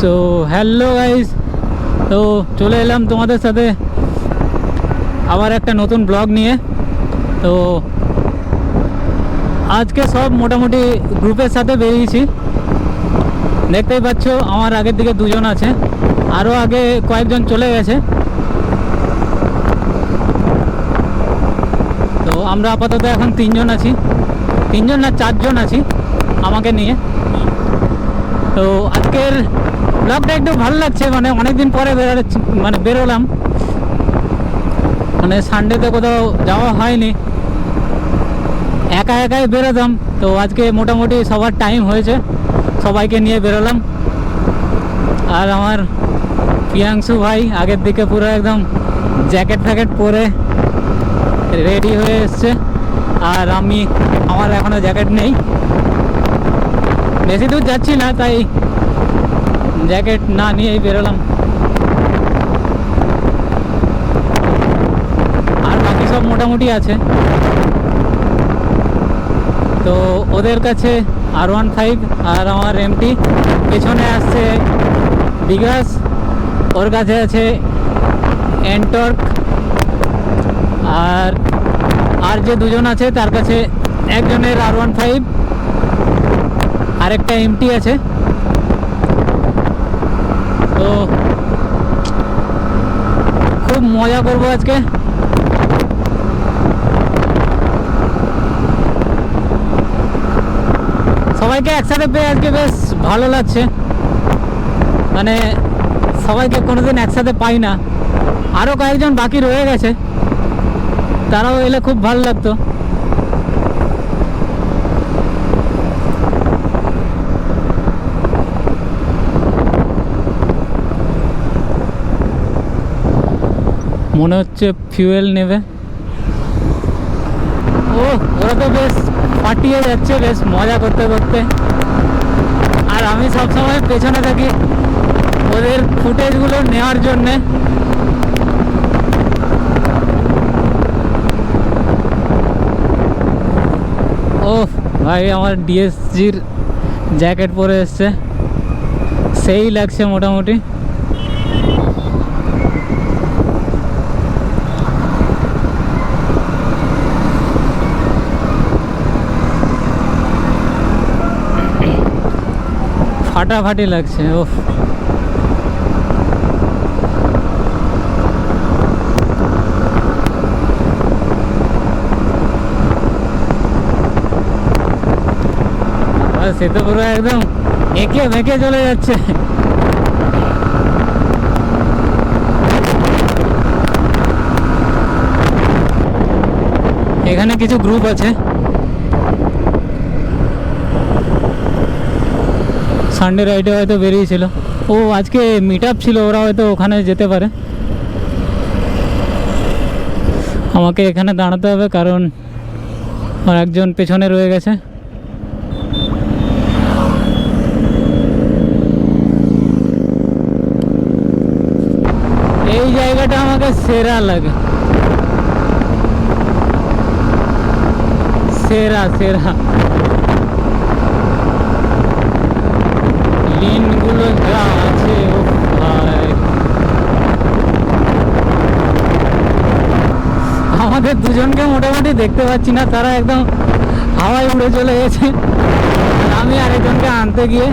So hello guys, তো চলে এলাম তোমাদের সাথে আবার একটা নতুন ব্লগ নিয়ে। তো আজকে সব মোটামুটি গ্রুপের সাথে বেরিয়েছি। দেখতেই পাচ্ছ আমার আগের দিকে দুজন আছে, আরও আগে কয়েকজন চলে গেছে। তো আমরা আপাতত এখন তিনজন আছি, তিনজন না চারজন আছি আমাকে নিয়ে। তো আজকের ব্লগটা একটু ভালো লাগছে, মানে অনেকদিন পরে বেরোলাম, মানে সানডেতে কোথাও যাওয়া হয়নি, একা একাই বেরোতাম। তো আজকে মোটামুটি সবার টাইম হয়েছে, সবাইকে নিয়ে বেরোলাম। আর আমার প্রিয়াংশু ভাই আগের দিকে পুরো একদম জ্যাকেট ফ্যাকেট পরে রেডি হয়ে এসছে, আর আমার এখনও জ্যাকেট নেই। বেশি দূর যাচ্ছি না, তাই জ্যাকেট না নিয়েই বেরোলাম। আর বাকি সব মোটামুটি আছে। তো ওদের কাছে R15 আর আমার এমটি, পেছনে আসছে বিকাশ, ওর কাছে আছে এনটর্ক, আর যে দুজন আছে তার কাছে একজনের R15, আরেকটা এমটি আছে। তো খুব মজা করবো আজকে। সবাইকে একসাথে পেয়ে আজকে বেশ ভালো লাগছে, মানে সবাইকে কোনোদিন একসাথে পাই না। আরও কয়েকজন বাকি রয়ে গেছে, তারাও এলে খুব ভালো লাগতো। মনে হচ্ছে ফিউয়েল নেবে। ওরা তো বেশ ফাটিয়ে যাচ্ছে, বেশ মজা করতে করতে। আর আমি সবসময় পেছনে থাকি ওদের ফুটেজগুলো নেওয়ার জন্যে। ভাই আমার ডিএসজির জ্যাকেট পরে এসছে, সেই লাগছে মোটামুটি। ফাটাফাটি লাগছে। সে তো পুরো একদম এঁকে বেঁকে চলে যাচ্ছে। এখানে কিছু গ্রুপ আছে, সানডে রাইডে হয়তো বেরিয়েছিল। আজকে মিট আপ ছিল, ওরা হয়তো ওখানে যেতে পারে। আমাকে এখানে দাঁড়াতে হবে, কারণ আর একজন পেছনে রয়ে গেছে। এই জায়গাটা আমাকে সেরা লাগে, সেরা সেরা লিনগুলো যা আছে। ভাই আমাদের দুজনকে মোটামুটি দেখতে পাচ্ছি না, তারা একদম হাওয়ায় উড়ে চলে গেছে। আমি আরেকজনকে আনতে গিয়ে,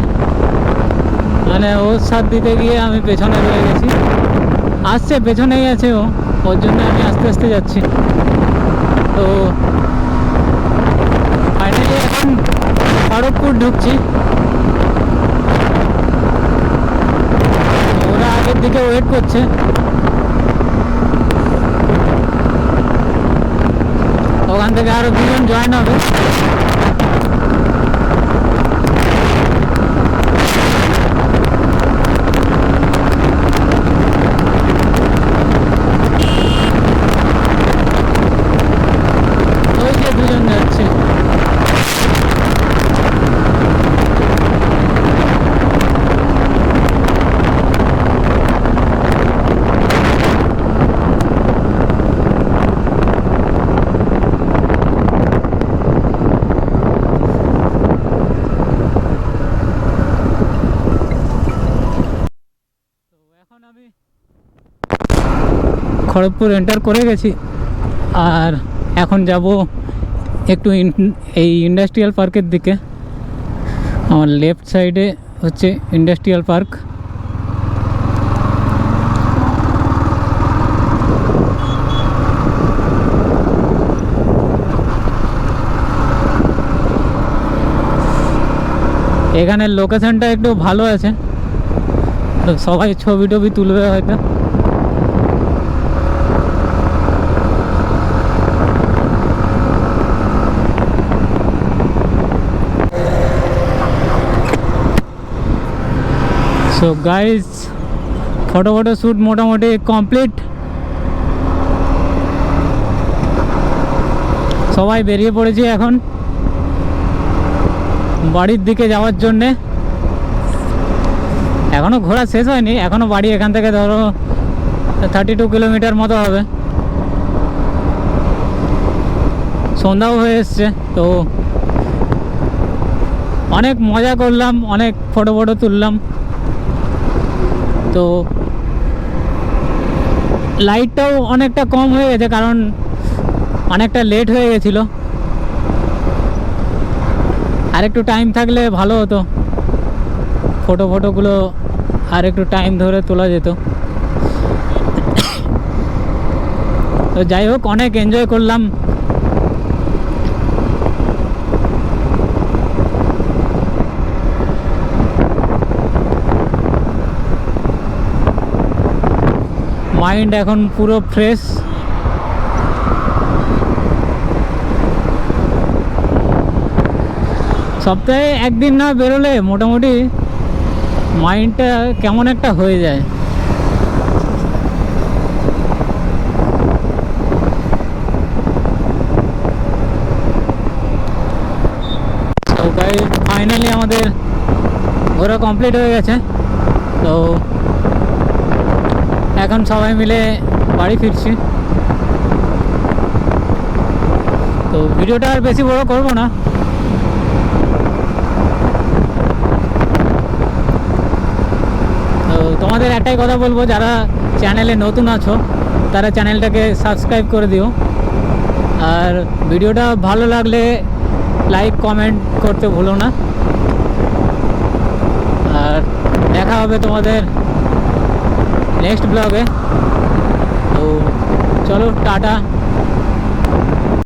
মানে ওর সাথ দিতে গিয়ে আমি পেছনে রয়ে গেছি। আসছে, পেছনেই আছে ওর জন্য আমি আস্তে আস্তে যাচ্ছি। তো ফাইনালি এখন খড়গপুর ঢুকছি। ওরা আগের দিকে ওয়েট করছে। ওখান থেকে আরো দুজন জয়েন হবে। দুজন যাচ্ছে। খড়গপুর এন্টার করে গেছি। আর এখন যাব একটু এই ইন্ডাস্ট্রিয়াল পার্কের দিকে। আমার লেফট সাইডে হচ্ছে ইন্ডাস্ট্রিয়াল পার্ক। এখানের লোকেশনটা একটু ভালো আছে, তো সবাই ছবি টবি তুলবে হয়তো। সো গাইজ, ফটো শ্যুট মোটামুটি কমপ্লিট। সবাই বেরিয়ে পড়েছি এখন বাড়ির দিকে যাওয়ার জন্যে। এখনও ঘোরা শেষ হয়নি, এখনও বাড়ি এখান থেকে ধরো 32 কিলোমিটার মতো হবে। সন্ধ্যাও হয়ে এসছে, তো অনেক মজা করলাম, অনেক ফটো তুললাম। তো লাইটটাও অনেকটা কম হয়ে গেছে, কারণ অনেকটা লেট হয়ে গেছিলো। আর একটু টাইম থাকলে ভালো হতো, ফটোগুলো আর একটু টাইম ধরে তোলা যেত। তো যাই হোক, অনেক এনজয় করলাম। মাইন্ড এখন পুরো ফ্রেশ। সপ্তাহে একদিন না বেরোলে মোটামুটি মাইন্ডটা কেমন একটা হয়ে যায়। তো গাইস, ফাইনালি আমাদের ঘোরা কমপ্লিট হয়ে গেছে। তো এখন সবাই মিলে বাড়ি ফিরছি। তো ভিডিওটা আর বেশি বড় করব না। তো তোমাদের একটাই কথা বলবো, যারা চ্যানেলে নতুন আছো তারা চ্যানেলটাকে সাবস্ক্রাইব করে দিও। আর ভিডিওটা ভালো লাগলে লাইক কমেন্ট করতে ভুলো না। আর দেখা হবে তোমাদের নেক্সট ব্লগে। তো চলো, টাটা।